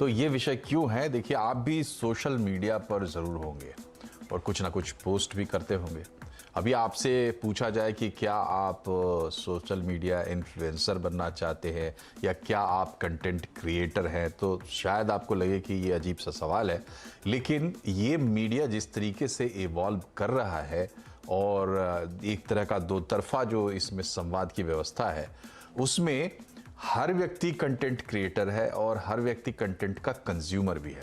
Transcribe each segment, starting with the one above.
तो ये विषय क्यों है, देखिए आप भी सोशल मीडिया पर ज़रूर होंगे और कुछ ना कुछ पोस्ट भी करते होंगे। अभी आपसे पूछा जाए कि क्या आप सोशल मीडिया इन्फ्लुएंसर बनना चाहते हैं या क्या आप कंटेंट क्रिएटर हैं, तो शायद आपको लगे कि ये अजीब सा सवाल है। लेकिन ये मीडिया जिस तरीके से इवॉल्व कर रहा है और एक तरह का दो तरफा जो इसमें संवाद की व्यवस्था है, उसमें हर व्यक्ति कंटेंट क्रिएटर है और हर व्यक्ति कंटेंट का कंज्यूमर भी है।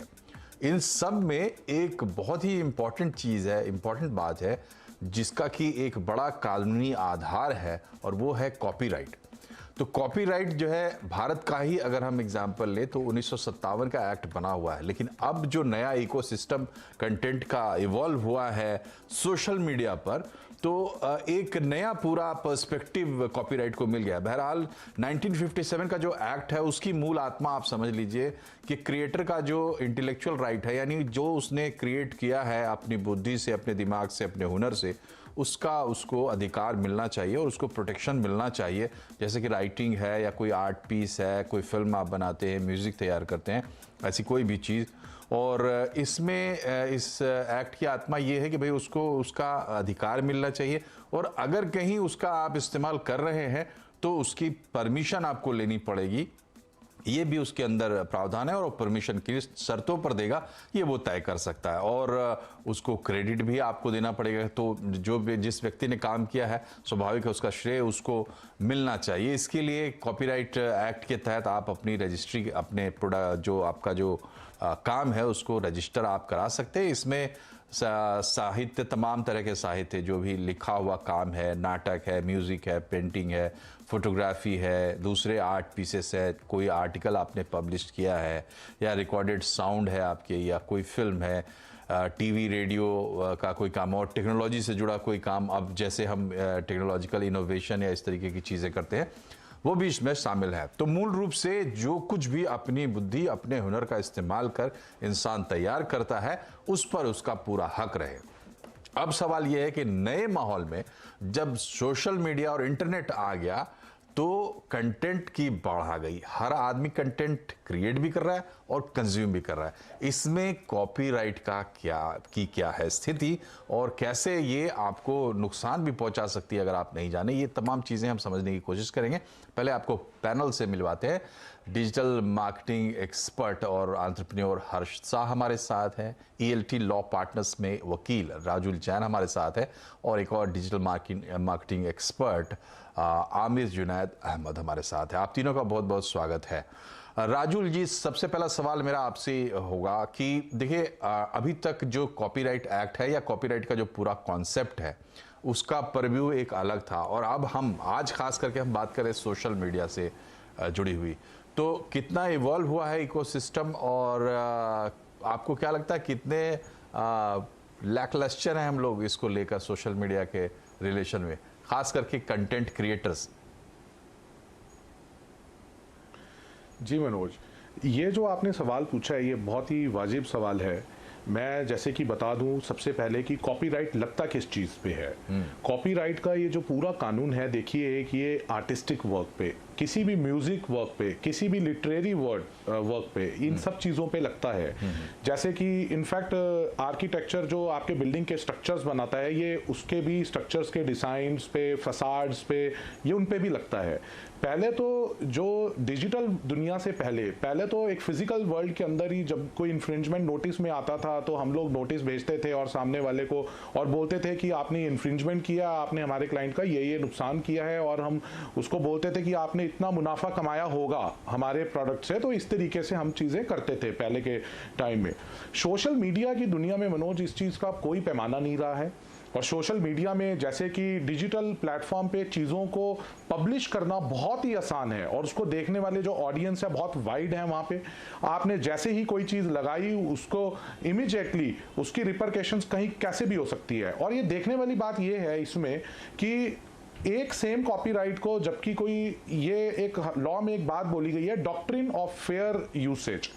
इन सब में एक बहुत ही इंपॉर्टेंट चीज़ है, इंपॉर्टेंट बात है, जिसका कि एक बड़ा कानूनी आधार है और वो है कॉपीराइट। तो कॉपीराइट जो है भारत का ही अगर हम एग्जांपल ले तो 1957 का एक्ट बना हुआ है, लेकिन अब जो नया इकोसिस्टम कंटेंट का इवॉल्व हुआ है सोशल मीडिया पर, तो एक नया पूरा पर्सपेक्टिव कॉपीराइट को मिल गया। बहरहाल 1957 का जो एक्ट है उसकी मूल आत्मा आप समझ लीजिए कि क्रिएटर का जो इंटेलेक्चुअल राइट है, यानी जो उसने क्रिएट किया है अपनी बुद्धि से, अपने दिमाग से, अपने हुनर से, उसको अधिकार मिलना चाहिए और उसको प्रोटेक्शन मिलना चाहिए। जैसे कि राइटिंग है या कोई आर्ट पीस है, कोई फिल्म आप बनाते हैं, म्यूज़िक तैयार करते हैं, ऐसी कोई भी चीज़। और इसमें इस एक्ट की आत्मा ये है कि भाई उसको उसका अधिकार मिलना चाहिए और अगर कहीं उसका आप इस्तेमाल कर रहे हैं तो उसकी परमिशन आपको लेनी पड़ेगी। ये भी उसके अंदर प्रावधान है और परमिशन की शर्तों पर देगा, ये वो तय कर सकता है और उसको क्रेडिट भी आपको देना पड़ेगा। तो जो भी जिस व्यक्ति ने काम किया है स्वाभाविक है उसका श्रेय उसको मिलना चाहिए। इसके लिए कॉपीराइट एक्ट के तहत आप अपनी रजिस्ट्री, अपने प्रोडक्ट जो आपका जो काम है उसको रजिस्टर आप करा सकते हैं। इसमें साहित्य, तमाम तरह के साहित्य, जो भी लिखा हुआ काम है, नाटक है, म्यूज़िक है, पेंटिंग है, फोटोग्राफी है, दूसरे आर्ट पीसेस है, कोई आर्टिकल आपने पब्लिश किया है या रिकॉर्डेड साउंड है आपके, या कोई फिल्म है, टीवी रेडियो का कोई काम और टेक्नोलॉजी से जुड़ा कोई काम, अब जैसे हम टेक्नोलॉजिकल इनोवेशन या इस तरीके की चीज़ें करते हैं, वो भी इसमें शामिल है। तो मूल रूप से जो कुछ भी अपनी बुद्धि, अपने हुनर का इस्तेमाल कर इंसान तैयार करता है, उस पर उसका पूरा हक रहे। अब सवाल यह है कि नए माहौल में जब सोशल मीडिया और इंटरनेट आ गया तो कंटेंट की बाढ़ आ गई। हर आदमी कंटेंट क्रिएट भी कर रहा है और कंज्यूम भी कर रहा है। इसमें कॉपीराइट का क्या है स्थिति और कैसे ये आपको नुकसान भी पहुंचा सकती है अगर आप नहीं जाने, ये तमाम चीज़ें हम समझने की कोशिश करेंगे। पहले आपको पैनल से मिलवाते हैं। डिजिटल मार्केटिंग एक्सपर्ट और एंटरप्रेन्योर हर्ष शाह हमारे साथ हैं। ELT लॉ पार्टनर्स में वकील राजुल जैन हमारे साथ है और एक और digital marketing expert Aamir Junaid Ahmad हमारे साथ है। आप तीनों का बहुत बहुत स्वागत है। राजुल जी, सबसे पहला सवाल मेरा आपसे होगा कि देखिए अभी तक जो कॉपीराइट एक्ट है या कॉपीराइट का जो पूरा कॉन्सेप्ट है उसका परव्यू एक अलग था और अब हम आज खास करके हम बात करें सोशल मीडिया से जुड़ी हुई, तो कितना इवॉल्व हुआ है इकोसिस्टम और आपको क्या लगता है कितने लैकलस्टर हैं हम लोग इसको लेकर सोशल मीडिया के रिलेशन में, खास करके कंटेंट क्रिएटर्स? जी मनोज, ये जो आपने सवाल पूछा है ये बहुत ही वाजिब सवाल है। मैं जैसे कि बता दूं सबसे पहले कि कॉपीराइट लगता किस चीज़ पे है। कॉपीराइट का ये जो पूरा कानून है, देखिए कि ये आर्टिस्टिक वर्क पे, किसी भी म्यूजिक वर्क पे, किसी भी लिटरेरी वर्क पे, इन सब चीज़ों पे लगता है। जैसे कि इनफैक्ट आर्किटेक्चर जो आपके बिल्डिंग के स्ट्रक्चर्स बनाता है, ये उसके भी स्ट्रक्चर्स के डिज़ाइंस पे, फसाड्स पे, ये उन पे भी लगता है। पहले तो जो डिजिटल दुनिया से पहले तो एक फिजिकल वर्ल्ड के अंदर ही जब कोई इन्फ्रिंजमेंट नोटिस में आता था तो हम लोग नोटिस भेजते थे और सामने वाले को और बोलते थे कि आपने इन्फ्रिंजमेंट किया, आपने हमारे क्लाइंट का ये नुकसान किया है, और हम उसको बोलते थे कि आपने इतना मुनाफा कमाया होगा हमारे प्रोडक्ट से। तो इस तरीके से हम चीज़ें करते थे पहले के टाइम में। सोशल मीडिया की दुनिया में मनोज इस चीज़ का कोई पैमाना नहीं रहा है और सोशल मीडिया में जैसे कि डिजिटल प्लेटफॉर्म पे चीज़ों को पब्लिश करना बहुत ही आसान है और उसको देखने वाले जो ऑडियंस है बहुत वाइड है। वहाँ पे आपने जैसे ही कोई चीज़ लगाई उसको इमीडिएटली उसकी रिपरकेशंस कहीं कैसे भी हो सकती है। और ये देखने वाली बात ये है इसमें कि एक सेम कॉपीराइट को, जबकि कोई ये एक लॉ में एक बात बोली गई है डॉक्ट्रिन ऑफ फेयर यूसेज,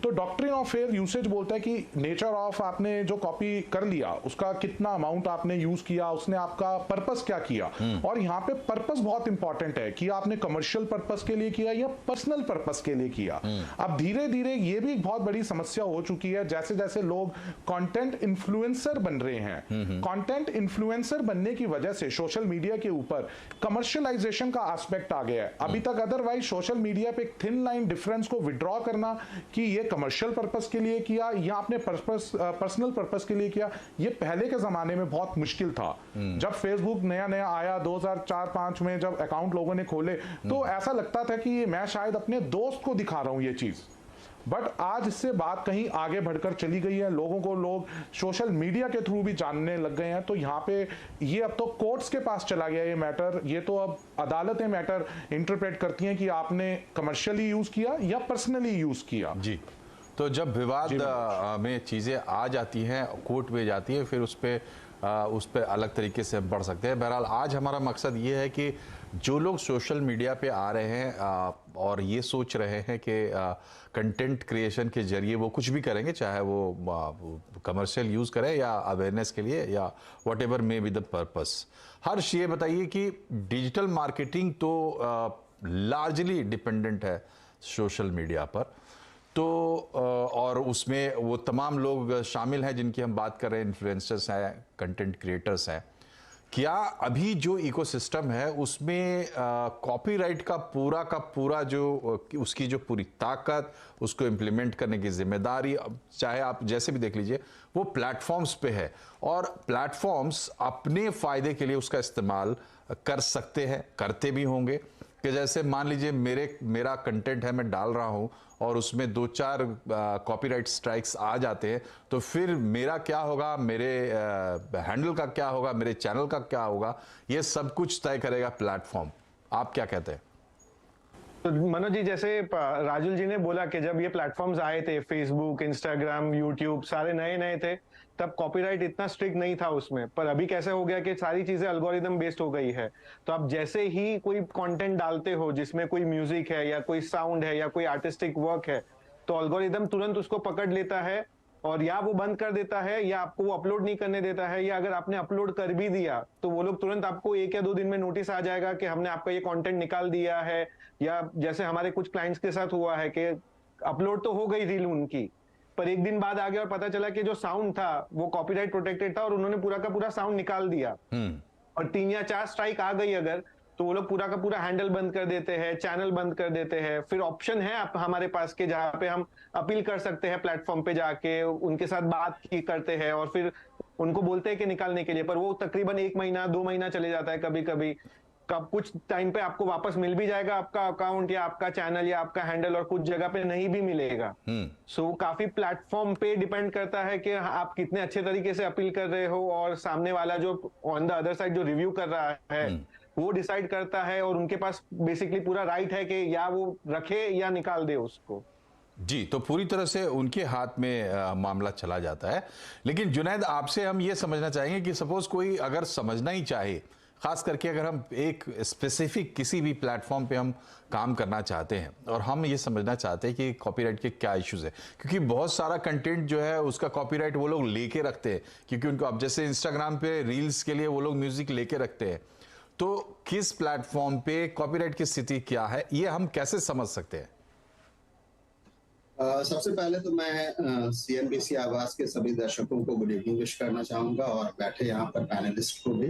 तो डॉक्ट्रिन ऑफ फेयर यूसेज बोलता है कि नेचर ऑफ आपने जो कॉपी कर लिया उसका कितना अमाउंट आपने यूज किया, उसने आपका पर्पस क्या किया। और यहाँ पे पर्पस बहुत इंपॉर्टेंट है कि आपने कमर्शियल पर्पस के लिए किया या पर्सनल पर्पस के लिए किया। अब धीरे धीरे ये भी एक बहुत बड़ी समस्या हो चुकी है, जैसे जैसे लोग कंटेंट इन्फ्लुएंसर बन रहे हैं, कंटेंट इन्फ्लुएंसर बनने की वजह से सोशल मीडिया के ऊपर कमर्शियलाइजेशन का एस्पेक्ट आ गया है। अभी तक अदरवाइज सोशल मीडिया पे एक थिन लाइन डिफरेंस को विड्रॉ करना कि ये कमर्शियल पर्पस के लिए किया या आपने पर्सनल पर्पस के लिए किया, ये पहले के जमाने में बहुत मुश्किल था। जब फेसबुक नया नया आया 2004-5 में, जब अकाउंट लोगों ने खोले तो ऐसा लगता था कि मैं शायद अपने दोस्त को दिखा रहा हूं ये चीज। बट आज इससे बात कहीं आगे बढ़कर चली गई है, लोगों को लोग सोशल मीडिया के थ्रू भी जानने लग गए हैं। तो यहाँ पे ये अब तो कोर्ट्स के पास चला गया ये मैटर, ये तो अब अदालतें मैटर इंटरप्रेट करती हैं कि आपने कमर्शियली यूज किया या पर्सनली यूज किया। जी, तो जब विवाद में चीज़ें आ जाती हैं, कोर्ट में जाती है, फिर उस पे अलग तरीके से हम बढ़ सकते हैं। बहरहाल आज हमारा मकसद ये है कि जो लोग सोशल मीडिया पे आ रहे हैं और ये सोच रहे हैं कि कंटेंट क्रिएशन के जरिए वो कुछ भी करेंगे, चाहे वो कमर्शियल यूज़ करें या अवेयरनेस के लिए या whatever may be the purpose. Harsh, ये बताइए कि डिजिटल मार्केटिंग तो लार्जली डिपेंडेंट है सोशल मीडिया पर, तो और उसमें वो तमाम लोग शामिल हैं जिनकी हम बात कर रहे हैं, इन्फ्लुएंसर्स हैं, कंटेंट क्रिएटर्स हैं। क्या अभी जो इकोसिस्टम है उसमें कॉपीराइट का पूरा जो उसकी जो पूरी ताकत, उसको इम्प्लीमेंट करने की जिम्मेदारी, चाहे आप जैसे भी देख लीजिए, वो प्लेटफॉर्म्स पे है और प्लेटफॉर्म्स अपने फ़ायदे के लिए उसका इस्तेमाल कर सकते हैं, करते भी होंगे। कि जैसे मान लीजिए मेरा कंटेंट है, मैं डाल रहा हूं और उसमें 2-4 कॉपीराइट स्ट्राइक्स आ जाते हैं, तो फिर मेरा क्या होगा, मेरे हैंडल का क्या होगा, मेरे चैनल का क्या होगा, ये सब कुछ तय करेगा प्लेटफॉर्म। आप क्या कहते हैं? तो मनोज जी, जैसे राजुल जी ने बोला कि जब ये प्लेटफॉर्म्स आए थे, फेसबुक, इंस्टाग्राम, यूट्यूब, सारे नए नए थे, तब कॉपीराइट इतना स्ट्रिक्ट नहीं था उसमें। पर अभी कैसे हो गया कि सारी चीजें अल्गोरिदम बेस्ड हो गई है। तो आप जैसे ही कोई कंटेंट डालते हो जिसमें कोई म्यूजिक है या कोई साउंड है या कोई आर्टिस्टिक वर्क है, तो अल्गोरिदम तुरंत उसको पकड़ लेता है और या वो बंद कर देता है या आपको वो अपलोड नहीं करने देता है, या अगर आपने अपलोड कर भी दिया तो वो लोग तुरंत आपको 1 या 2 दिन में नोटिस आ जाएगा कि हमने आपका ये कंटेंट निकाल दिया है। या जैसे हमारे कुछ क्लाइंट्स के साथ हुआ है कि अपलोड तो हो गई रील उनकी, पर 1 दिन बाद आ गया और पता चला कि जो साउंड था वो कॉपीराइट प्रोटेक्टेड था और उन्होंने पूरा का पूरा साउंड निकाल दिया। और 3 या 4 स्ट्राइक आ गई अगर, तो वो लोग पूरा का पूरा हैंडल बंद कर देते हैं, चैनल बंद कर देते हैं। फिर ऑप्शन है हमारे पास के जहां पे हम अपील कर सकते हैं, प्लेटफॉर्म पे जाके उनके साथ बात करते हैं और फिर उनको बोलते हैं कि निकालने के लिए, पर वो तकरीबन 1 महीना 2 महीना चले जाता है कभी कभी। कब कुछ टाइम पे आपको वापस मिल भी जाएगा आपका अकाउंट या आपका चैनल या आपका हैंडल, और कुछ जगह पे नहीं भी मिलेगा। सो काफी प्लेटफॉर्म पे डिपेंड करता है कि आप कितने अच्छे तरीके से अपील कर रहे हो, और सामने वाला जो ऑन द अदर साइड जो रिव्यू कर रहा है वो डिसाइड करता है, और उनके पास बेसिकली पूरा राइट है कि या वो रखे या निकाल दे उसको। जी, तो पूरी तरह से उनके हाथ में मामला चला जाता है। लेकिन जुनैद, आपसे हम ये समझना चाहेंगे कि सपोज कोई अगर समझना ही चाहे, खास करके अगर हम एक स्पेसिफिक किसी भी प्लेटफॉर्म पे हम काम करना चाहते हैं और हम ये समझना चाहते हैं कि कॉपीराइट के क्या इश्यूज है, क्योंकि बहुत सारा कंटेंट जो है उसका कॉपीराइट वो लोग लेके रखते हैं, क्योंकि उनको अब जैसे इंस्टाग्राम पे रील्स के लिए वो लोग म्यूजिक लेके रखते हैं, तो किस प्लेटफॉर्म पे कॉपीराइट की स्थिति क्या है, ये हम कैसे समझ सकते हैं? सबसे पहले तो मैं CNBC आवाज के सभी दर्शकों को गुड इवनिंग विश करना चाहूंगा और बैठे यहाँ पर पैनलिस्ट को भी।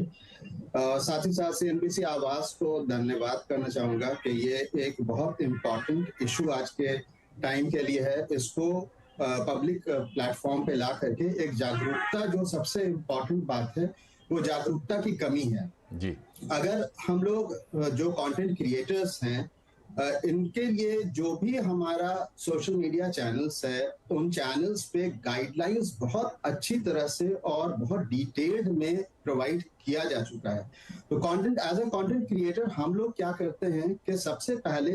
साथ ही साथ CNBC आवाज को धन्यवाद करना चाहूंगा कि ये एक बहुत इम्पोर्टेंट इशू आज के टाइम के लिए है। इसको पब्लिक प्लेटफॉर्म पे ला करके एक जागरूकता, जो सबसे इम्पोर्टेंट बात है वो जागरूकता की कमी है जी। अगर हम लोग जो कंटेंट क्रिएटर्स हैं, इनके लिए जो भी हमारा सोशल मीडिया चैनल्स है, उन चैनल्स पे गाइडलाइंस बहुत अच्छी तरह से और बहुत डिटेल्ड में प्रोवाइड किया जा चुका है। तो content as a content creator हम लोग क्या करते हैं कि सबसे पहले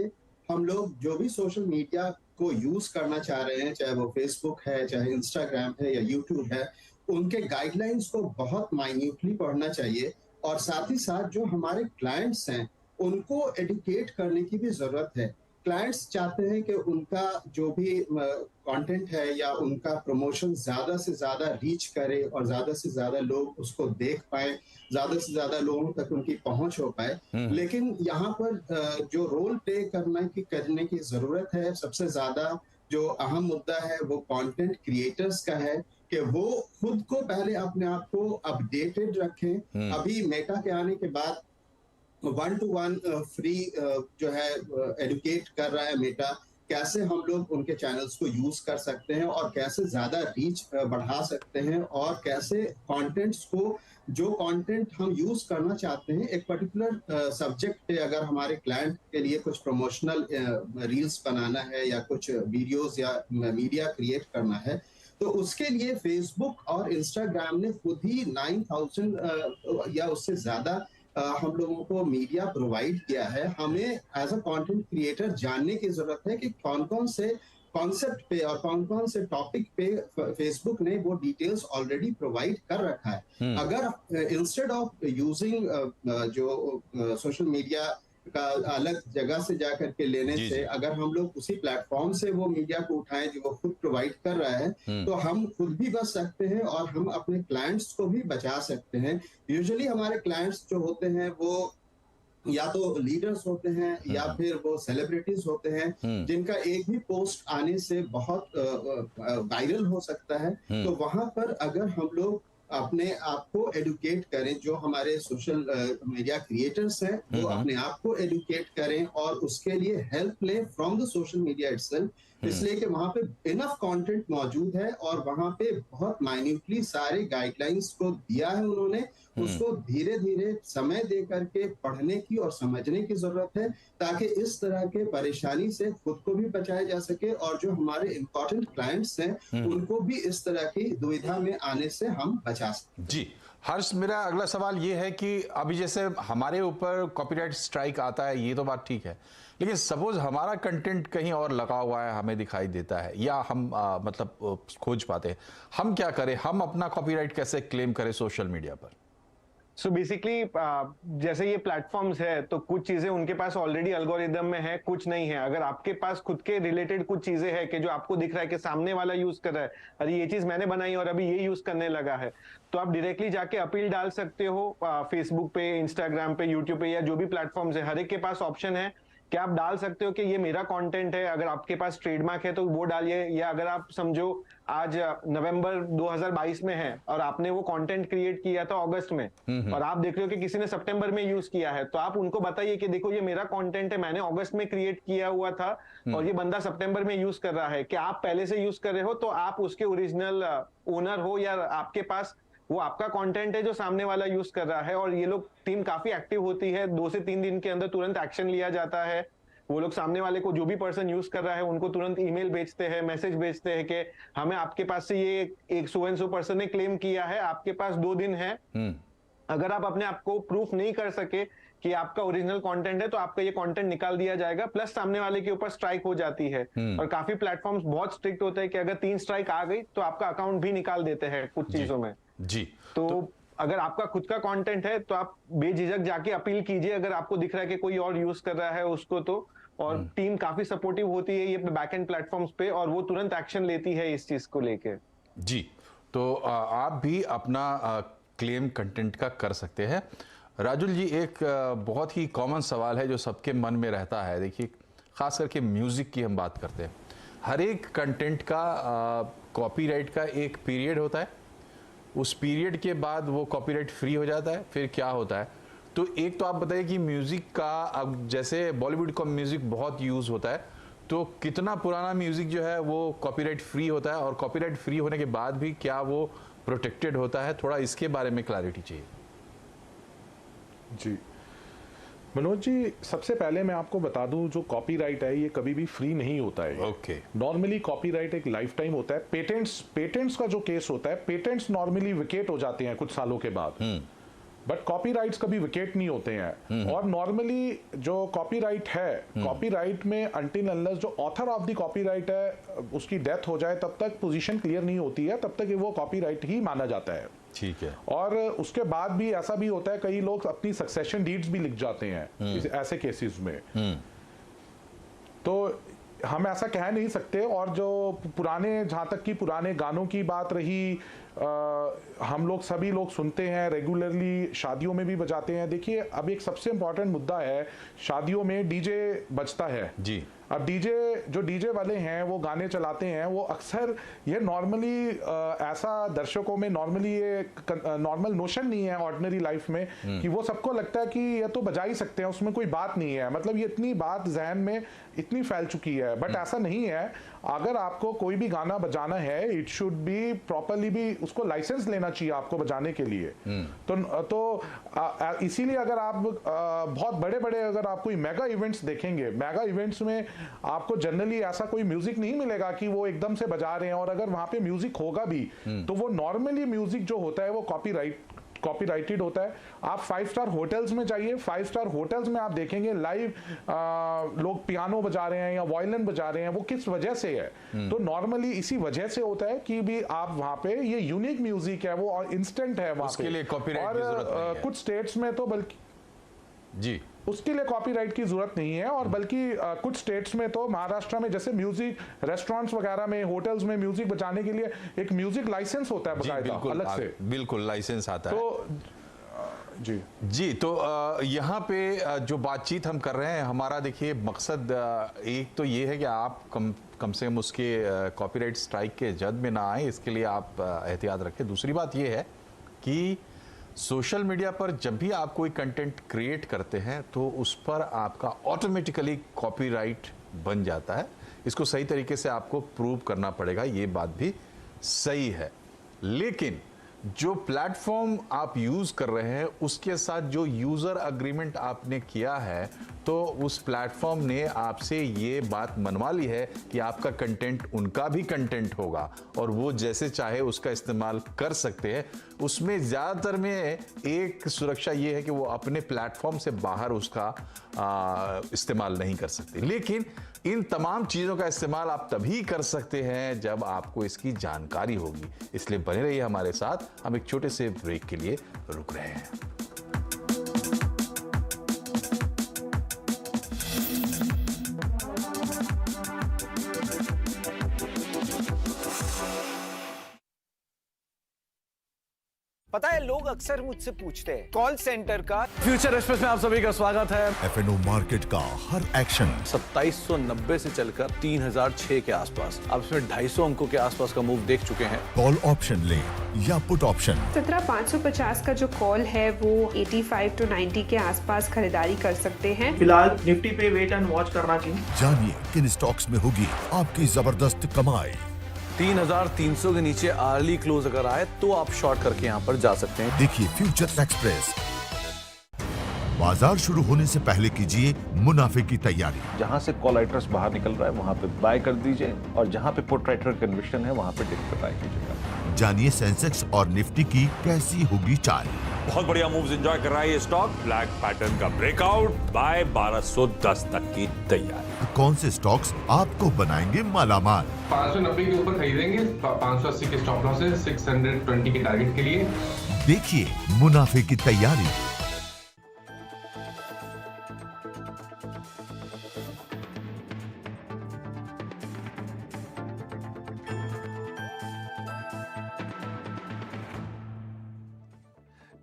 हम लोग जो भी सोशल मीडिया को यूज करना चाह रहे हैं, चाहे वो फेसबुक है, चाहे इंस्टाग्राम है या यूट्यूब है, उनके गाइडलाइंस को बहुत माइन्यूटली पढ़ना चाहिए और साथ ही साथ जो हमारे क्लाइंट्स हैं उनको एडुकेट करने की भी जरूरत है। क्लाइंट्स चाहते हैं कि उनका जो भी कंटेंट है या उनका प्रमोशन ज्यादा से ज्यादा रीच करे और ज्यादा से ज्यादा लोग उसको देख पाए, ज्यादा से ज्यादा लोगों तक उनकी पहुंच हो पाए। लेकिन यहाँ पर जो रोल प्ले करने की जरूरत है, सबसे ज्यादा जो अहम मुद्दा है वो कंटेंट क्रिएटर्स का है कि वो खुद को पहले अपने आप को अपडेटेड रखें। अभी मेटा के आने के बाद 1-to-1 फ्री जो है एडुकेट कर रहा है मेटा, कैसे हम लोग उनके चैनल्स को यूज कर सकते हैं और कैसे ज्यादा रीच बढ़ा सकते हैं और कैसे कंटेंट्स को, जो कंटेंट हम यूज करना चाहते हैं एक पर्टिकुलर सब्जेक्ट पे, अगर हमारे क्लाइंट के लिए कुछ प्रमोशनल रील्स बनाना है या कुछ वीडियोस या मीडिया क्रिएट करना है, तो उसके लिए फेसबुक और इंस्टाग्राम ने खुद ही 9,000 या उससे ज्यादा हम लोगों को मीडिया प्रोवाइड किया है। हमें एज अ कंटेंट क्रिएटर जानने की जरूरत है कि कौन कौन से कॉन्सेप्ट पे और कौन कौन से टॉपिक पे फेसबुक ने वो डिटेल्स ऑलरेडी प्रोवाइड कर रखा है। अगर इंस्टेड ऑफ यूजिंग जो सोशल मीडिया का अलग जगह से जाकर के लेने से, अगर हम लोग उसी प्लेटफॉर्म से वो मीडिया को उठाएं जो वो खुद प्रोवाइड कर रहा है, तो हम खुद भी बच सकते हैं और हम अपने क्लाइंट्स को भी बचा सकते हैं। यूजुअली हमारे क्लाइंट्स जो होते हैं वो या तो लीडर्स होते हैं या फिर वो सेलिब्रिटीज होते हैं जिनका एक भी पोस्ट आने से बहुत वायरल हो सकता है। तो वहां पर अगर हम लोग अपने आप को एडुकेट करें, जो हमारे सोशल मीडिया क्रिएटर्स हैं वो अपने आप को एडुकेट करें और उसके लिए हेल्प लें from the social media itself, इसलिए कि वहां पे इनफ कंटेंट मौजूद है और वहां पे बहुत माइन्यूटली सारे गाइडलाइंस को दिया है उन्होंने। उसको धीरे धीरे समय दे करके पढ़ने की और समझने की जरूरत है, ताकि इस तरह के परेशानी से खुद को भी बचाया जा सके और जो हमारे इम्पोर्टेंट क्लाइंट्स हैं उनको भी इस तरह की दुविधा में आने से हम बचा सके। जी हर्ष, मेरा अगला सवाल ये है कि अभी जैसे हमारे ऊपर कॉपीराइट स्ट्राइक आता है, ये तो बात ठीक है, लेकिन सपोज हमारा कंटेंट कहीं और लगा हुआ है, हमें दिखाई देता है या हम मतलब खोज पाते हैं, हम क्या करें? हम अपना कॉपीराइट कैसे क्लेम करें सोशल मीडिया पर? सो बेसिकली जैसे ये प्लेटफॉर्म्स है तो कुछ चीजें उनके पास ऑलरेडी एल्गोरिदम में है, कुछ नहीं है। अगर आपके पास खुद के रिलेटेड कुछ चीजें हैं कि जो आपको दिख रहा है कि सामने वाला यूज कर रहा है, अरे ये चीज मैंने बनाई और अभी ये यूज करने लगा है, तो आप डायरेक्टली जाके अपील डाल सकते हो फेसबुक पे, इंस्टाग्राम पे, यूट्यूब पे या जो भी प्लेटफॉर्म्स है, हर एक के पास ऑप्शन है कि आप डाल सकते हो कि ये मेरा कंटेंट है। अगर आपके पास ट्रेडमार्क है तो वो डालिए, या अगर आप समझो आज नवंबर 2022 में है और आपने वो कंटेंट क्रिएट किया था अगस्त में और आप देख रहे हो कि किसी ने सितंबर में यूज किया है, तो आप उनको बताइए कि देखो ये मेरा कंटेंट है, मैंने अगस्त में क्रिएट किया हुआ था और ये बंदा सितंबर में यूज कर रहा है। कि आप पहले से यूज कर रहे हो तो आप उसके ओरिजिनल ओनर हो या आपके पास वो आपका कंटेंट है जो सामने वाला यूज कर रहा है। और ये लोग टीम काफी एक्टिव होती है, 2 से 3 दिन के अंदर तुरंत एक्शन लिया जाता है। वो लोग सामने वाले को, जो भी पर्सन यूज कर रहा है, उनको तुरंत ईमेल भेजते हैं, मैसेज भेजते हैं कि हमें आपके पास से ये एक सो एंड सो पर्सन ने क्लेम किया है, आपके पास 2 दिन है। अगर आप अपने आप को प्रूफ नहीं कर सके कि आपका ओरिजिनल कंटेंट है तो आपका ये कंटेंट निकाल दिया जाएगा, प्लस सामने वाले के ऊपर स्ट्राइक हो जाती है। और काफी प्लेटफॉर्म्स बहुत स्ट्रिक्ट होते हैं कि अगर 3 स्ट्राइक आ गई तो आपका अकाउंट भी निकाल देते हैं कुछ चीजों में। जी तो अगर आपका खुद का कंटेंट है तो आप बेझिझक जाके अपील कीजिए, अगर आपको दिख रहा है कि कोई और यूज कर रहा है उसको तो। और टीम काफी सपोर्टिव होती है ये बैक एंड प्लेटफॉर्म्स पे और वो तुरंत एक्शन लेती है इस चीज को लेके। जी, तो आप भी अपना क्लेम कंटेंट का कर सकते हैं। राजुल जी, एक बहुत ही कॉमन सवाल है जो सबके मन में रहता है। देखिए, खास करके म्यूजिक की हम बात करते हैं, हर एक कंटेंट का कॉपीराइट का एक पीरियड होता है, उस पीरियड के बाद वो कॉपीराइट फ्री हो जाता है, फिर क्या होता है? तो एक तो आप बताइए कि म्यूजिक का, अब जैसे बॉलीवुड का म्यूजिक बहुत यूज होता है, तो कितना पुराना म्यूजिक जो है वो कॉपीराइट फ्री होता है और कॉपीराइट फ्री होने के बाद भी क्या वो प्रोटेक्टेड होता है? थोड़ा इसके बारे में क्लैरिटी चाहिए। जी मनोज जी, सबसे पहले मैं आपको बता दूं, जो कॉपीराइट है ये कभी भी फ्री नहीं होता है। ओके। नॉर्मली कॉपीराइट एक लाइफ टाइम होता है। पेटेंट्स का जो केस होता है, पेटेंट्स नॉर्मली विकेट हो जाते हैं कुछ सालों के बाद। बट कॉपीराइट्स कभी विकेट नहीं होते हैं। और नॉर्मली जो कॉपीराइट है, कॉपीराइट में अनटिल अनलेस जो ऑथर ऑफ द कॉपीराइट है उसकी डेथ हो जाए तब तक पोजीशन क्लियर नहीं होती है, तब तक वो कॉपीराइट ही माना जाता है। ठीक है। और उसके बाद भी ऐसा भी होता है, कई लोग अपनी सक्सेशन डीड्स भी लिख जाते हैं ऐसे केसेस में। तो हम ऐसा कह नहीं सकते। और जो पुराने, जहाँ तक कि पुराने गानों की बात रही, हम लोग सभी लोग सुनते हैं रेगुलरली, शादियों में भी बजाते हैं। देखिए अब एक सबसे इम्पोर्टेंट मुद्दा है, शादियों में डीजे बजता है जी। अब जो डीजे वाले हैं वो गाने चलाते हैं, वो अक्सर ये नॉर्मली ऐसा दर्शकों में नॉर्मली ये नॉर्मल नोशन नहीं है ऑर्डिनरी लाइफ में कि वो सबको लगता है कि ये तो बजा ही सकते हैं, उसमें कोई बात नहीं है। मतलब ये इतनी बात जहन में इतनी फैल चुकी है, बट ऐसा नहीं है। अगर आपको कोई भी गाना बजाना है, इट शुड बी प्रॉपरली, भी उसको लाइसेंस लेना चाहिए आपको बजाने के लिए। तो इसीलिए अगर आप बहुत बड़े बड़े अगर आप कोई मेगा इवेंट्स देखेंगे, मेगा इवेंट्स में आपको जनरली ऐसा कोई म्यूजिक नहीं मिलेगा कि वो एकदम से बजा रहे हैं। और अगर वहां पे म्यूजिक होगा भी तो वो नॉर्मली म्यूजिक जो होता है वो कॉपीराइटेड होता है। आप 5 स्टार होटल्स में जाइए, 5 स्टार होटल्स में आप देखेंगे लाइव लोग पियानो बजा रहे हैं या वायलिन बजा रहे हैं, वो किस वजह से है? तो नॉर्मली इसी वजह से होता है कि भी आप वहां पे ये यूनिक म्यूजिक है, वो और इंस्टेंट है वहां उसके लिए कॉपीराइट की जरूरत नहीं है। कुछ स्टेट्स में तो बल्कि जी उसके लिए कॉपीराइट की जरूरत नहीं है। और बल्कि कुछ स्टेट्स में तो, महाराष्ट्र में जैसे म्यूजिक रेस्टोरेंट्स वगैरह में, होटल्स में म्यूजिक बजाने के लिए एक म्यूजिक लाइसेंस होता है बकायदा अलग से। बिल्कुल लाइसेंस आता है। तो जी तो यहाँ पे जो बातचीत हम कर रहे हैं, हमारा देखिए मकसद एक तो ये है कि आप कम से कम उसके कॉपीराइट स्ट्राइक के जद में ना आए, इसके लिए आप एहतियात रखें। दूसरी बात ये है कि सोशल मीडिया पर जब भी आप कोई कंटेंट क्रिएट करते हैं तो उस पर आपका ऑटोमेटिकली कॉपीराइट बन जाता है। इसको सही तरीके से आपको प्रूव करना पड़ेगा, ये बात भी सही है। लेकिन जो प्लेटफॉर्म आप यूज कर रहे हैं उसके साथ जो यूजर अग्रीमेंट आपने किया है, तो उस प्लेटफॉर्म ने आपसे ये बात मनवा ली है कि आपका कंटेंट उनका भी कंटेंट होगा और वो जैसे चाहे उसका इस्तेमाल कर सकते हैं। उसमें ज़्यादातर में एक सुरक्षा ये है कि वो अपने प्लेटफॉर्म से बाहर उसका इस्तेमाल नहीं कर सकते। लेकिन इन तमाम चीज़ों का इस्तेमाल आप तभी कर सकते हैं जब आपको इसकी जानकारी होगी। इसलिए बने रहिए हमारे साथ। हम एक छोटे से ब्रेक के लिए रुक रहे हैं। पता है, लोग अक्सर मुझसे पूछते हैं कॉल सेंटर का। फ्यूचर एक्सप्रेस में आप सभी का स्वागत है। FNO मार्केट का हर एक्शन 2790 से चलकर 3006 के आसपास, अब इसमें 250 अंकों के आसपास का मूव देख चुके हैं। कॉल ऑप्शन ले या पुट ऑप्शन। 17550 का जो कॉल है वो 85 to 90 के आसपास खरीदारी कर सकते हैं। फिलहाल निफ्टी पे वेट एंड वॉच करना क्यों? जानिए किन स्टॉक्स में होगी आपकी जबरदस्त कमाई। 3300 के नीचे अर्ली क्लोज अगर आए तो आप शॉर्ट करके यहाँ पर जा सकते हैं। देखिए फ्यूचर एक्सप्रेस। बाजार शुरू होने से पहले कीजिए मुनाफे की तैयारी। जहाँ से कॉल राइटर्स बाहर निकल रहा है वहाँ पे बाय कर दीजिए और जहाँ पे पुट राइटर कन्विक्शन है वहाँ पे डिप पे बाय कीजिएगा। जानिए सेंसेक्स और निफ्टी की कैसी होगी चाल। बहुत बढ़िया मूव्स एंजॉय कर रहा है ये स्टॉक। ब्लैक पैटर्न का ब्रेकआउट, बाय 1210 तक की तैयारी। कौन से स्टॉक्स आपको बनाएंगे मालामाल? 590 के ऊपर खरीदेंगे, 580 के स्टॉप लॉस है, 620 के टारगेट के लिए। देखिए मुनाफे की तैयारी।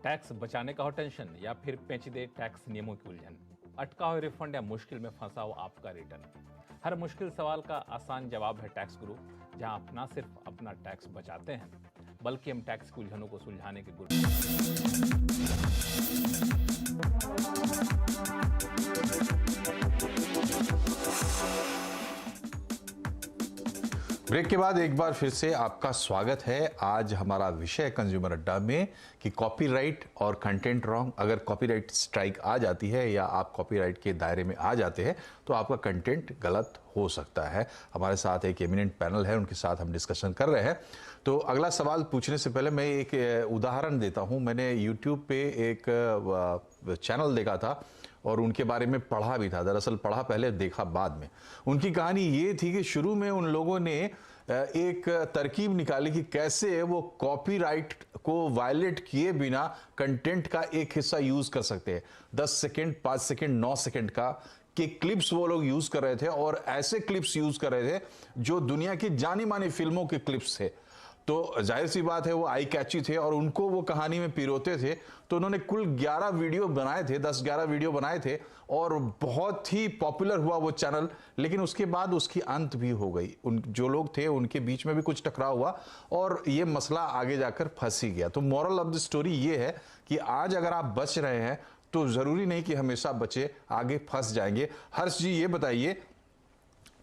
टैक्स बचाने का हो टेंशन या फिर पेचीदे टैक्स नियमों की उलझन, अटका हुआ रिफंड या मुश्किल में फंसा हो आपका रिटर्न। हर मुश्किल सवाल का आसान जवाब है टैक्स गुरु, जहां आप न सिर्फ अपना टैक्स बचाते हैं बल्कि हम टैक्स की उलझनों को सुलझाने के गुरु। ब्रेक के बाद एक बार फिर से आपका स्वागत है। आज हमारा विषय कंज्यूमर अड्डा में कि कॉपीराइट और कंटेंट रॉन्ग, अगर कॉपीराइट स्ट्राइक आ जाती है या आप कॉपीराइट के दायरे में आ जाते हैं तो आपका कंटेंट गलत हो सकता है। हमारे साथ एक एमिनेंट पैनल है, उनके साथ हम डिस्कशन कर रहे हैं। तो अगला सवाल पूछने से पहले मैं एक उदाहरण देता हूं। मैंने यूट्यूब पे एक चैनल देखा था और उनके बारे में पढ़ा भी था। दरअसल पढ़ा पहले, देखा बाद में। उनकी कहानी ये थी कि शुरू में उन लोगों ने एक तरकीब निकाली कि कैसे वो कॉपीराइट को वायलेट किए बिना कंटेंट का एक हिस्सा यूज कर सकते हैं। 10 सेकंड, 5 सेकंड, 9 सेकंड का कि क्लिप्स वो लोग यूज कर रहे थे, और ऐसे क्लिप्स यूज कर रहे थे जो दुनिया की जानी मानी फिल्मों के क्लिप्स थे। तो जाहिर सी बात है वो आई कैची थे और उनको वो कहानी में पिरोते थे। तो उन्होंने कुल 11 वीडियो बनाए थे, 10-11 वीडियो बनाए थे और बहुत ही पॉपुलर हुआ वो चैनल। लेकिन उसके बाद उसकी अंत भी हो गई। उन जो लोग थे उनके बीच में भी कुछ टकराव हुआ और ये मसला आगे जाकर फंस ही गया। तो मॉरल ऑफ द स्टोरी ये है कि आज अगर आप बच रहे हैं तो जरूरी नहीं कि हमेशा बचे, आगे फंस जाएंगे। हर्ष जी ये बताइए,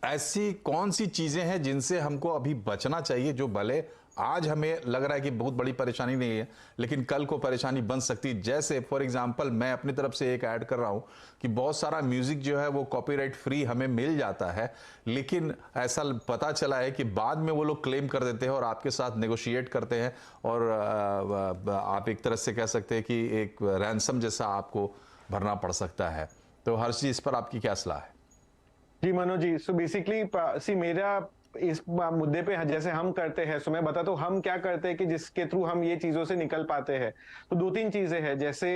ऐसी कौन सी चीजें हैं जिनसे हमको अभी बचना चाहिए, जो भले आज हमें लग रहा है कि बहुत बड़ी परेशानी नहीं है लेकिन कल को परेशानी बन सकती है। जैसे फॉर एग्जांपल मैं अपनी तरफ से एक ऐड कर रहा हूं कि बहुत सारा म्यूजिक जो है वो कॉपीराइट फ्री हमें मिल जाता है, लेकिन ऐसा पता चला है कि बाद में वो लोग क्लेम कर देते हैं और आपके साथ नेगोशिएट करते हैं और आप एक तरह से कह सकते हैं कि एक रैंसम जैसा आपको भरना पड़ सकता है। तो हर्ष जी, इस पर आपकी क्या सलाह है? जी मनोज जी, सो बेसिकली मेरा इस मुद्दे पे जैसे हम करते हैं, सो मैं बताता हूँ हम क्या करते हैं कि जिसके थ्रू हम ये चीजों से निकल पाते हैं। तो 2-3 चीजें हैं। जैसे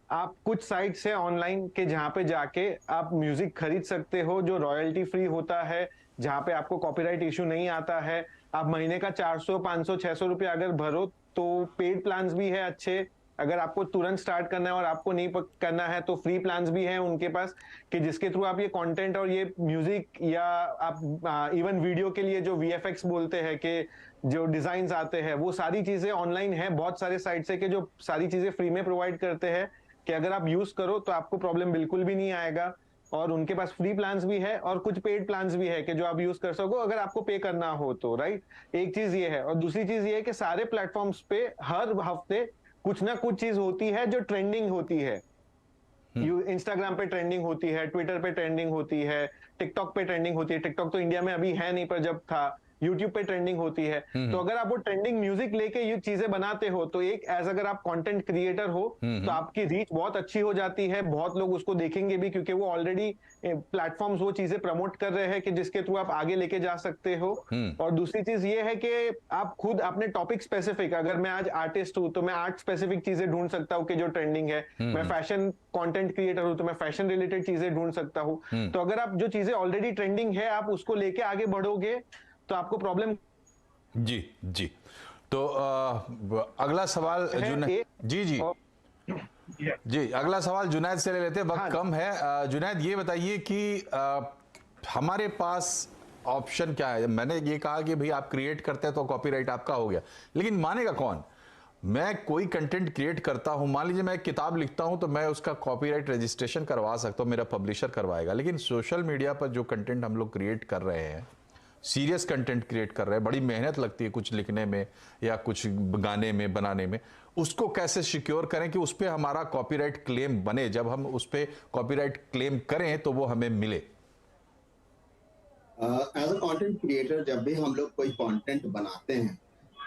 आप कुछ साइट्स है ऑनलाइन के जहाँ पे जाके आप म्यूजिक खरीद सकते हो जो रॉयल्टी फ्री होता है, जहाँ पे आपको कॉपीराइट इशू नहीं आता है। आप महीने का 400, 500, 600 रुपया अगर भरो तो पेड प्लान्स भी है अच्छे। अगर आपको तुरंत स्टार्ट करना है और आपको नहीं करना है तो फ्री प्लान्स भी हैं उनके पास, कि जिसके थ्रू आप ये कंटेंट और ये म्यूजिक या आप इवन वीडियो के लिए जो VFX बोलते हैं कि जो डिजाइन्स आते हैं, वो सारी चीजें ऑनलाइन है। बहुत सारे साइट्स है कि जो सारी चीजें फ्री में प्रोवाइड करते हैं कि अगर आप यूज करो तो आपको प्रॉब्लम बिल्कुल भी नहीं आएगा। और उनके पास फ्री प्लान्स भी है और कुछ पेड प्लान्स भी है कि जो आप यूज कर सको अगर आपको पे करना हो तो, राइट। एक चीज ये है। और दूसरी चीज ये है कि सारे प्लेटफॉर्म्स पे हर हफ्ते कुछ ना कुछ चीज होती है जो ट्रेंडिंग होती है। इंस्टाग्राम पे ट्रेंडिंग होती है, ट्विटर पे ट्रेंडिंग होती है, टिकटॉक पे ट्रेंडिंग होती है। टिकटॉक तो इंडिया में अभी है नहीं, पर जब था यूट्यूब पे ट्रेंडिंग होती है। तो अगर आप वो ट्रेंडिंग म्यूजिक लेके ये चीजें बनाते हो तो एक अगर आप कंटेंट क्रिएटर हो तो आपकी रीच बहुत अच्छी हो जाती है। बहुत लोग उसको देखेंगे भी क्योंकि वो ऑलरेडी प्लेटफॉर्म्स वो चीजें प्रमोट कर रहे हैं कि जिसके थ्रू आप आगे लेके जा सकते हो। और दूसरी चीज ये है कि आप खुद अपने टॉपिक स्पेसिफिक, अगर मैं आज आर्टिस्ट हूं तो मैं आर्ट स्पेसिफिक चीजें ढूंढ सकता हूँ कि जो ट्रेंडिंग है। मैं फैशन कंटेंट क्रिएटर हूं तो मैं फैशन रिलेटेड चीजें ढूंढ सकता हूँ। तो अगर आप जो चीजें ऑलरेडी ट्रेंडिंग है आप उसको लेके आगे बढ़ोगे तो आपको प्रॉब्लम। जी तो अगला सवाल जी अगला सवाल जुनैद से ले लेते हैं, वक्त कम है। जुनैद ये बताइए कि हमारे पास ऑप्शन क्या है? मैंने ये कहा कि भाई आप क्रिएट करते हैं तो कॉपीराइट आपका हो गया, लेकिन मानेगा कौन? मैं कोई कंटेंट क्रिएट करता हूं, मान लीजिए मैं एक किताब लिखता हूं तो मैं उसका कॉपीराइट रजिस्ट्रेशन करवा सकता हूं, मेरा पब्लिशर करवाएगा। लेकिन सोशल मीडिया पर जो कंटेंट हम लोग क्रिएट कर रहे हैं, सीरियस कंटेंट क्रिएट कर रहे हैं, बड़ी मेहनत लगती है कुछ लिखने में या कुछ गाने में बनाने में, उसको कैसे सिक्योर करें कि उस पर हमारा कॉपीराइट क्लेम बने? जब हम उस पर कॉपीराइट क्लेम करें तो वो हमें मिले। एज अ कंटेंट क्रिएटर जब भी हम लोग कोई कंटेंट बनाते हैं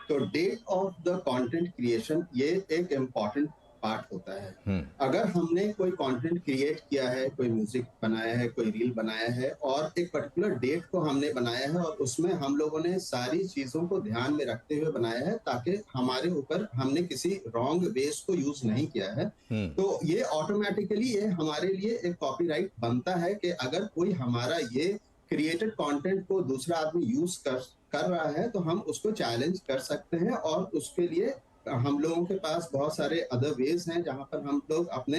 तो date of the content creation ये एक इम्पॉर्टेंट पार्ट होता है। अगर हमने कोई कंटेंट क्रिएट किया है, कोई म्यूजिक बनाया है, कोई रील बनाया है और एक पर्टिकुलर डेट को हमने बनाया है और उसमें हम लोगों ने सारी चीजों को ध्यान में रखते हुए बनाया है ताकि हमारे ऊपर हमने किसी रॉन्ग वेज को यूज नहीं किया है, तो ये ऑटोमेटिकली ये हमारे लिए एक कॉपीराइट बनता है कि अगर कोई हमारा ये क्रिएटेड कंटेंट को दूसरा आदमी यूज कर रहा है तो हम उसको चैलेंज कर सकते हैं। और उसके लिए हम लोगों के पास बहुत सारे अदर वेज हैं जहां पर हम लोग अपने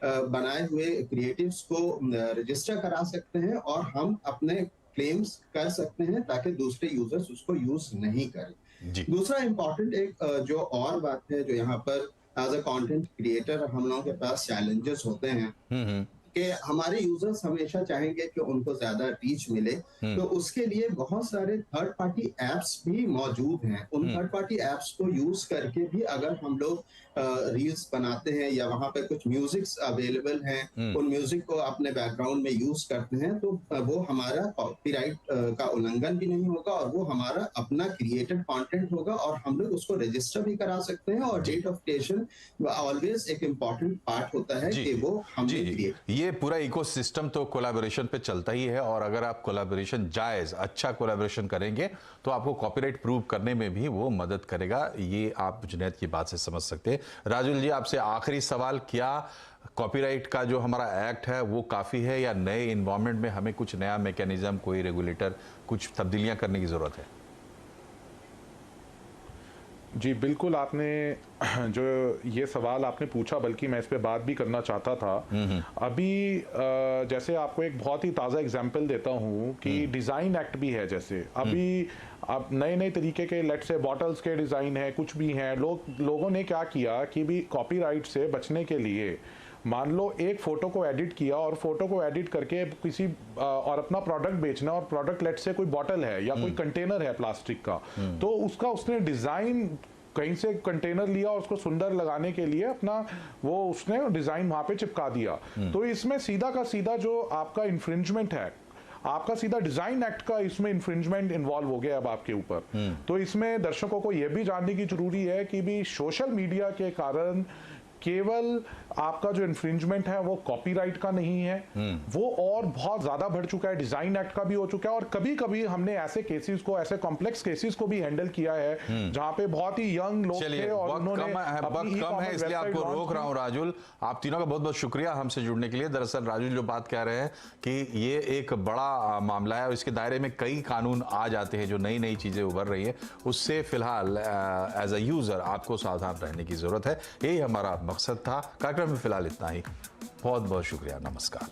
बनाए हुए क्रिएटिव्स को रजिस्टर करा सकते हैं और हम अपने क्लेम्स कर सकते हैं ताकि दूसरे यूजर्स उसको यूज नहीं करें। दूसरा इम्पोर्टेंट एक जो और बात है जो यहाँ पर एज अ कंटेंट क्रिएटर हम लोगों के पास चैलेंजेस होते हैं कि हमारे यूजर्स हमेशा चाहेंगे कि उनको ज्यादा रीच मिले, तो उसके लिए बहुत सारे थर्ड पार्टी एप्स भी मौजूद हैं। उन थर्ड पार्टी एप्स को यूज करके भी अगर हम लोग रील्स बनाते हैं या वहां पे कुछ म्यूजिक्स अवेलेबल हैं, उन म्यूजिक को अपने बैकग्राउंड में यूज करते हैं, तो वो हमारा कॉपीराइट का उल्लंघन भी नहीं होगा और वो हमारा अपना क्रिएटेड कंटेंट होगा और हम लोग उसको रजिस्टर भी करा सकते हैं। और डेट ऑफ क्रिएशन ऑलवेज एक इम्पॉर्टेंट पार्ट होता है कि वो हमने क्रिएट। ये पूरा इकोसिस्टम तो कोलैबोरेशन पे चलता ही है, और अगर आप कोलैबोरेशन जायज अच्छा कोलैबोरेशन करेंगे तो आपको कॉपीराइट प्रूव करने में भी वो मदद करेगा। ये आप जुनैद की बात से समझ सकते हैं। राजुल जी, आपसे आखिरी सवाल, क्या कॉपीराइट का जो हमारा एक्ट है वो काफ़ी है या नए इन्वायरमेंट में हमें कुछ नया मैकेनिज्म, कोई रेगुलेटर, कुछ तब्दीलियां करने की ज़रूरत है? जी बिल्कुल, आपने जो ये सवाल आपने पूछा, बल्कि मैं इस पे बात भी करना चाहता था। अभी जैसे आपको एक बहुत ही ताज़ा एग्जांपल देता हूँ कि डिज़ाइन एक्ट भी है। जैसे अभी अब नए तरीके के लेट से बॉटल्स के डिज़ाइन है, कुछ भी हैं। लोगों ने क्या किया कि भी कॉपीराइट से बचने के लिए, मान लो एक फोटो को एडिट किया और फोटो को एडिट करके किसी और अपना प्रोडक्ट बेचना, और प्रोडक्ट लेट से कोई बॉटल है या कोई कंटेनर है प्लास्टिक का, तो उसका उसने डिजाइन कहीं से कंटेनर लिया और उसको सुंदर लगाने के लिए अपना वो उसने डिजाइन वहां पे चिपका दिया। तो इसमें सीधा का सीधा जो आपका इन्फ्रिंजमेंट है, आपका सीधा डिजाइन एक्ट का इसमें इन्फ्रिंजमेंट इन्वॉल्व हो गया अब आपके ऊपर। तो इसमें दर्शकों को यह भी जानने की जरूरी है कि भी सोशल मीडिया के कारण केवल आपका जो इन्फ्रिंजमेंट है वो कॉपीराइट का नहीं है, वो और बहुत ज्यादा बढ़ चुका है, डिजाइन एक्ट का भी हो चुका है। और कभी कभी हमने ऐसे केसेस को, ऐसे कॉम्प्लेक्स केसेस को भी हैंडल किया है जहां पे बहुत ही यंग लोग थे और उन्होंने वक्त कम है इसलिए आपको रोक रहा हूं। राजुल, आप तीनों का बहुत बहुत शुक्रिया हमसे जुड़ने के लिए। दरअसल राजुल जो बात कह रहे हैं कि ये एक बड़ा मामला है और इसके दायरे में कई कानून आ जाते हैं, जो नई नई चीजें उभर रही है, उससे फिलहाल एज अ यूजर आपको सावधान रहने की जरूरत है। यही हमारा मकसद था। कार्यक्रम में फिलहाल इतना ही। बहुत बहुत शुक्रिया, नमस्कार।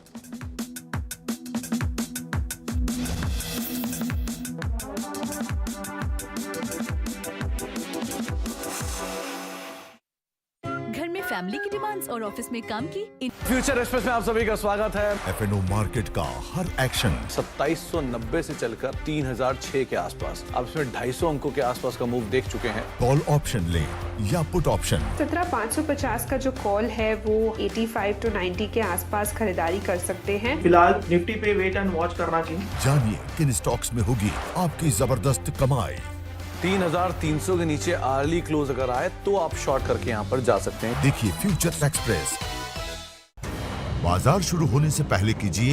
घर में फैमिली की डिमांड्स और ऑफिस में काम की। फ्यूचर एक्सप्रेस में आप सभी का स्वागत है। FNO मार्केट का हर एक्शन 2790 से चलकर 3006 के आसपास, अब इसमें 250 अंकों के आसपास का मूव देख चुके हैं। कॉल ऑप्शन ले या पुट ऑप्शन, 17550 का जो कॉल है वो 85 to 90 के आसपास खरीदारी कर सकते हैं। फिलहाल निफ्टी पे वेट एंड वॉच करना की। जानिए किन स्टॉक्स में होगी आपकी जबरदस्त कमाई। 3300 के नीचे अर्ली क्लोज अगर आए तो आप शॉर्ट करके यहाँ पर जा सकते हैं। देखिए फ्यूचर एक्सप्रेस। बाजार शुरू होने से पहले कीजिए